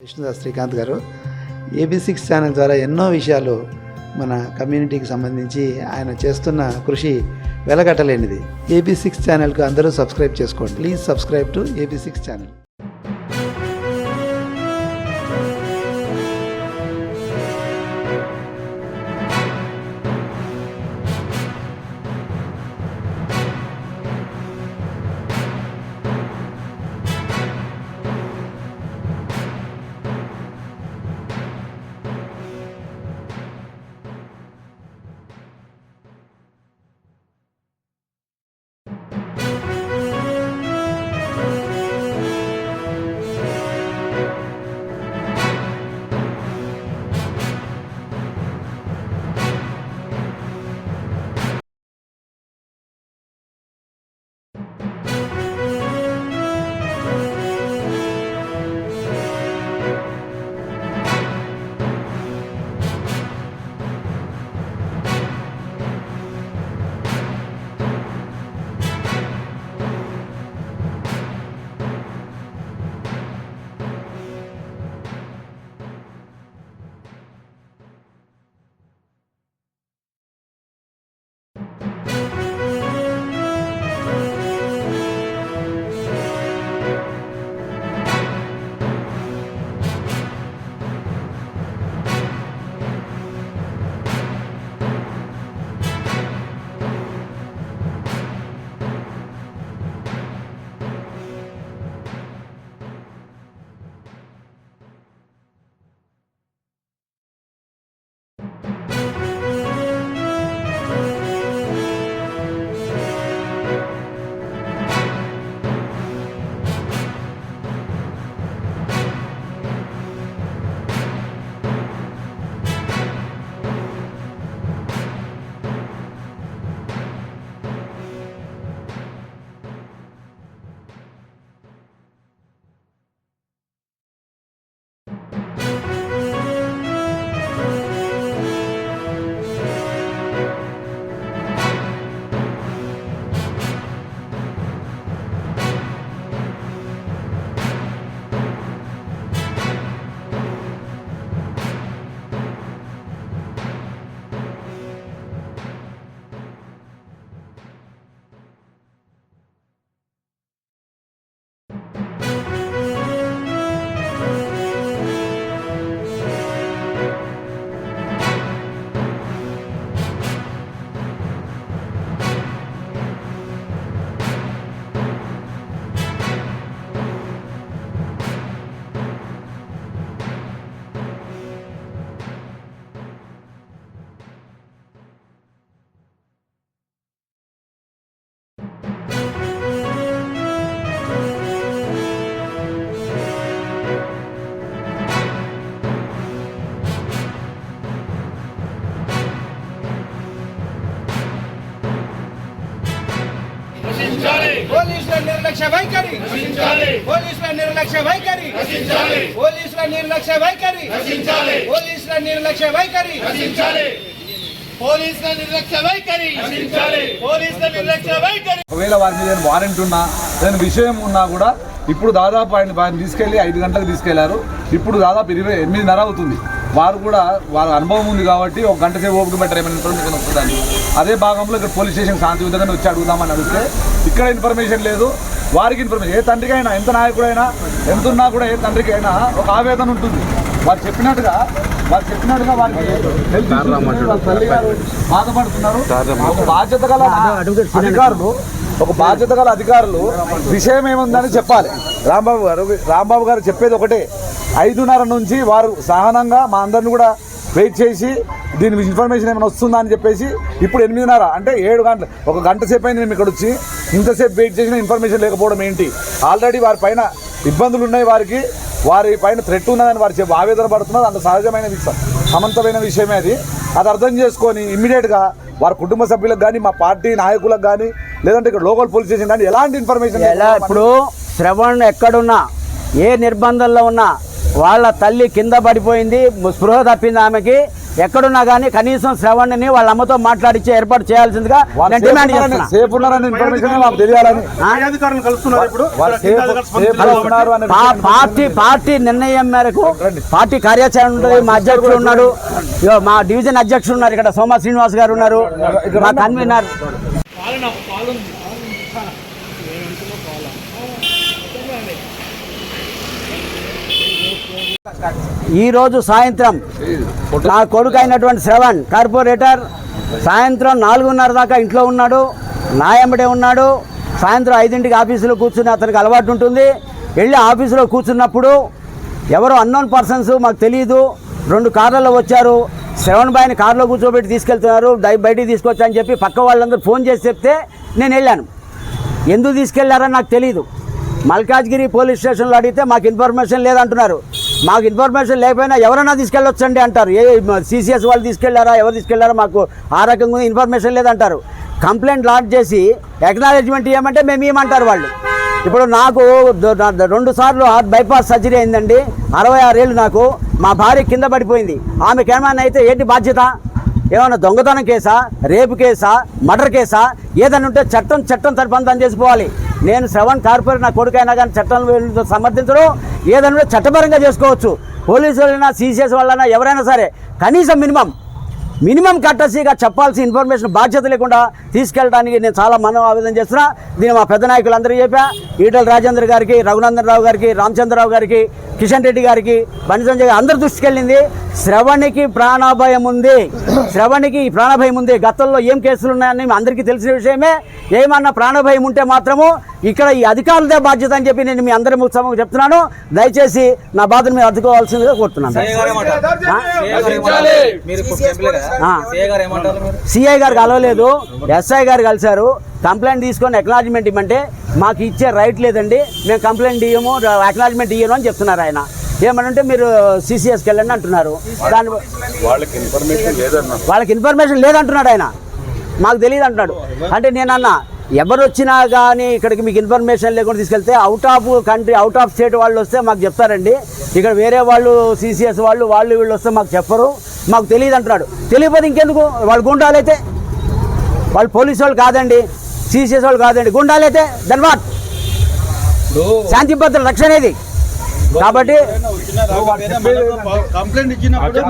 విష్ణుదాస్ శ్రీకాంత్ గారు AB6 channel ద్వారా ఎన్నో విషయాలు మన కమ్యూనిటీకి సంబంధించి ఆయన చేస్తున్న కృషి వెలగట్టలేనిది. AB6 ఛానల్కు అందరూ సబ్స్క్రైబ్ చేసుకోండి. Please subscribe to AB6 channel. పోలీసుల నిర్లక్ష్య వైఖరి, పోలీసుల నిర్లక్ష్య వైఖరి, పోలీసుల నిర్లక్ష్య వైఖరి, పోలీసుల నిర్లక్ష్య వైఖరి, పోలీసుల నిర్లక్ష్య వైఖరి, పోలీసుల నిర్లక్ష్య వైఖరి. ఒకవేళ వారి మీద వారెంట్ ఉన్నా ఏదైనా విషయం ఉన్నా కూడా ఇప్పుడు దాదాపు ఆయన తీసుకెళ్ళి 5 గంటలకు తీసుకెళ్లారు. ఇప్పుడు దాదాపు 8:30 అవుతుంది. వారు కూడా వారి అనుభవం ఉంది కాబట్టి ఒక గంట సేపు ఓపిక పెట్టారు ఏమైనా ఇన్ఫర్మేషన్ వస్తుందని. అదే భాగంలో ఇక్కడ పోలీస్ స్టేషన్ శాంతియుతంగా వచ్చి అడుగుదామని అడిగితే ఇక్కడ ఇన్ఫర్మేషన్ లేదు. వారికి ఇన్ఫర్మేషన్ ఏ తండ్రికైనా ఎంత నాయకుడైనా ఎంత ఉన్నా కూడా ఏ తండ్రికి అయినా ఒక ఆవేదన ఉంటుంది. వారు చెప్పినట్టుగా వారికి హెల్త్ వాళ్ళ తల్లి గారు బాధపడుతున్నారు. ఒక బాధ్యత గల అధికారులు విషయం ఏముందని చెప్పాలి. రాంబాబు గారు చెప్పేది ఒకటే, 5:30 నుంచి వారు సహనంగా మా అందరిని కూడా వెయిట్ చేసి దీని ఇన్ఫర్మేషన్ ఏమైనా వస్తుందా అని చెప్పేసి ఇప్పుడు 8:30 అంటే 7 గంటలు, ఒక గంట సేపు అయింది మేము ఇక్కడ వచ్చి. ఇంతసేపు వెయిట్ చేసిన ఇన్ఫర్మేషన్ లేకపోవడం ఏంటి? ఆల్రెడీ వారి పైన ఇబ్బందులు ఉన్నాయి, వారి పైన థ్రెట్ ఉన్నదని వారు ఆవేదన పడుతున్నారు. అంత సహజమైన సమంతమైన విషయమే అది. అది అర్థం చేసుకొని ఇమ్మీడియట్గా వారి కుటుంబ సభ్యులకు కానీ మా పార్టీ నాయకులకు కానీ లేదంటే ఇక్కడ లోకల్ పోలీస్ స్టేషన్ కానీ ఎలాంటి ఇన్ఫర్మేషన్ ఇప్పుడు శ్రవణ్ ఎక్కడున్నా ఏ నిర్బంధంలో ఉన్నా వాళ్ళ తల్లి కింద పడిపోయింది, స్పృహ తప్పింది ఆమెకి. ఎక్కడున్నా కానీ కనీసం శ్రవణ్ని వాళ్ళ అమ్మతో మాట్లాడించి ఏర్పాటు చేయాల్సిందిగా నేను డిమాండ్ చేస్తున్నా. సేఫ్ ఉన్నారని ఇన్ఫర్మేషన్ మాకు తెలియాలని పార్టీ నిర్ణయం మేరకు పార్టీ కార్యాచరణ ఉంటుంది. మా అధ్యక్షుడు ఉన్నాడు, మా డివిజన్ అధ్యక్షుడు ఉన్నారు, ఇక్కడ సోమా శ్రీనివాస్ గారు ఉన్నారు, మా కన్వీనర్. ఈరోజు సాయంత్రం నా కొడుకు అయినటువంటి శ్రవణ్ కార్పొరేటర్ సాయంత్రం 4:30 దాకా ఇంట్లో ఉన్నాడు, నా వెంబడే ఉన్నాడు. సాయంత్రం 5ంటికి ఆఫీసులో కూర్చుని అతనికి అలవాటు ఉంటుంది. వెళ్ళి ఆఫీసులో కూర్చున్నప్పుడు ఎవరో అన్నోన్ పర్సన్స్ మాకు తెలియదు 2 కార్లలో వచ్చారు. శ్రవణ్ బాయ్ని కారులో కూర్చోబెట్టి తీసుకెళ్తున్నారు, బయటికి తీసుకొచ్చా అని చెప్పి పక్క వాళ్ళందరూ ఫోన్ చేసి చెప్తే నేను వెళ్ళాను. ఎందుకు తీసుకెళ్లారని నాకు తెలియదు. మల్కాజ్గిరి పోలీస్ స్టేషన్లో అడిగితే మాకు ఇన్ఫర్మేషన్ లేదంటున్నారు. మాకు ఇన్ఫర్మేషన్ లేకపోయినా ఎవరైనా తీసుకెళ్ళొచ్చండి అంటారు. సిసిఎస్ వాళ్ళు తీసుకెళ్లారా, ఎవరు తీసుకెళ్లారా మాకు ఆ రకంగా ఇన్ఫర్మేషన్ లేదంటారు. కంప్లైంట్ లాడ్జ్ చేసి ఎక్నాలెడ్జ్మెంట్ ఇవ్వమంటే మేము ఇవ్వమంటారు వాళ్ళు. ఇప్పుడు నాకు 2 సార్లు హార్ట్ బైపాస్ సర్జరీ అయిందండి. 66 ఏళ్ళు నాకు. మా భార్య కింద పడిపోయింది. ఆమెకి ఏమైనా అయితే ఏంటి బాధ్యత? ఏమైనా దొంగతనం కేసా, రేపు కేసా, మర్డర్ కేసా? ఏదైనా ఉంటే చట్టం తరపున చేసుకోవాలి. నేను శ్రవణ్ కార్పొరేట్ నా కొడుకైనా కానీ చట్టం సమర్థించడం ఏదైనా చట్టపరంగా చేసుకోవచ్చు. పోలీసులైనా సిసిఎస్ వాళ్ళైనా ఎవరైనా సరే కనీసం మినిమం కట్టసీగా చెప్పాల్సిన ఇన్ఫర్మేషన్ బాధ్యత లేకుండా తీసుకెళ్ళడానికి నేను చాలా ఆవేదన చేస్తున్నా. దీన్ని మా పెద్ద నాయకులందరూ చెప్పా, ఈటల రాజేంద్ర గారికి, రఘునందన్ రావు గారికి, రామచంద్రరావు గారికి, కిషన్ రెడ్డి గారికి, బండి సంజయ్ అందరు దృష్టికి వెళ్ళింది. శ్రవణ్కి ప్రాణభయం ఉంది. గతంలో ఏం కేసులు ఉన్నాయని అందరికీ తెలిసిన విషయమే. ఏమన్నా ప్రాణభయం ఉంటే మాత్రము ఇక్కడ ఈ అధికారులదే బాధ్యత అని చెప్పి నేను మీ అందరి ముఖ్యంగా చెప్తున్నాను. దయచేసి నా బాధను మీరు అడ్డుకోవాల్సిందిగా కోరుతున్నాను. సిఐ గారు కలవలేదు, ఎస్ఐ గారు కలిశారు. కంప్లైంట్ తీసుకొని అక్నాలజ్మెంట్ ఇవ్వమంటే మాకు ఇచ్చే రైట్ లేదండి, మేము కంప్లైంట్ ఇవ్వము, అక్నాలజ్మెంట్ ఇవ్వను అని చెప్తున్నారు ఆయన. ఏమనంటే మీరు సిసిఎస్కి వెళ్ళండి అంటున్నారు. దాని వాళ్ళకి ఇన్ఫర్మేషన్ లేదంటున్నాడు ఆయన, మాకు తెలియదు అంటున్నాడు. అంటే నేనన్నా ఎవరు వచ్చినా కానీ ఇక్కడికి మీకు ఇన్ఫర్మేషన్ లేకుండా తీసుకెళ్తే out of country, out of state వాళ్ళు వస్తే మాకు చెప్తారండి. ఇక్కడ వేరే వాళ్ళు సిసిఎస్ వాళ్ళు వీళ్ళు వస్తే మాకు చెప్పరు, మాకు తెలియదు అంటున్నాడు. తెలియకపోతే ఇంకెందుకు? వాళ్ళు గుండాలైతే, వాళ్ళు పోలీసు వాళ్ళు కాదండి, సిసిఎస్ వాళ్ళు కాదండి, గుండాలైతే దెన్ వాట్? శాంతి భద్రత రక్షణ ఇది. కాబట్టి కంప్లైంట్ ఇచ్చినప్పుడు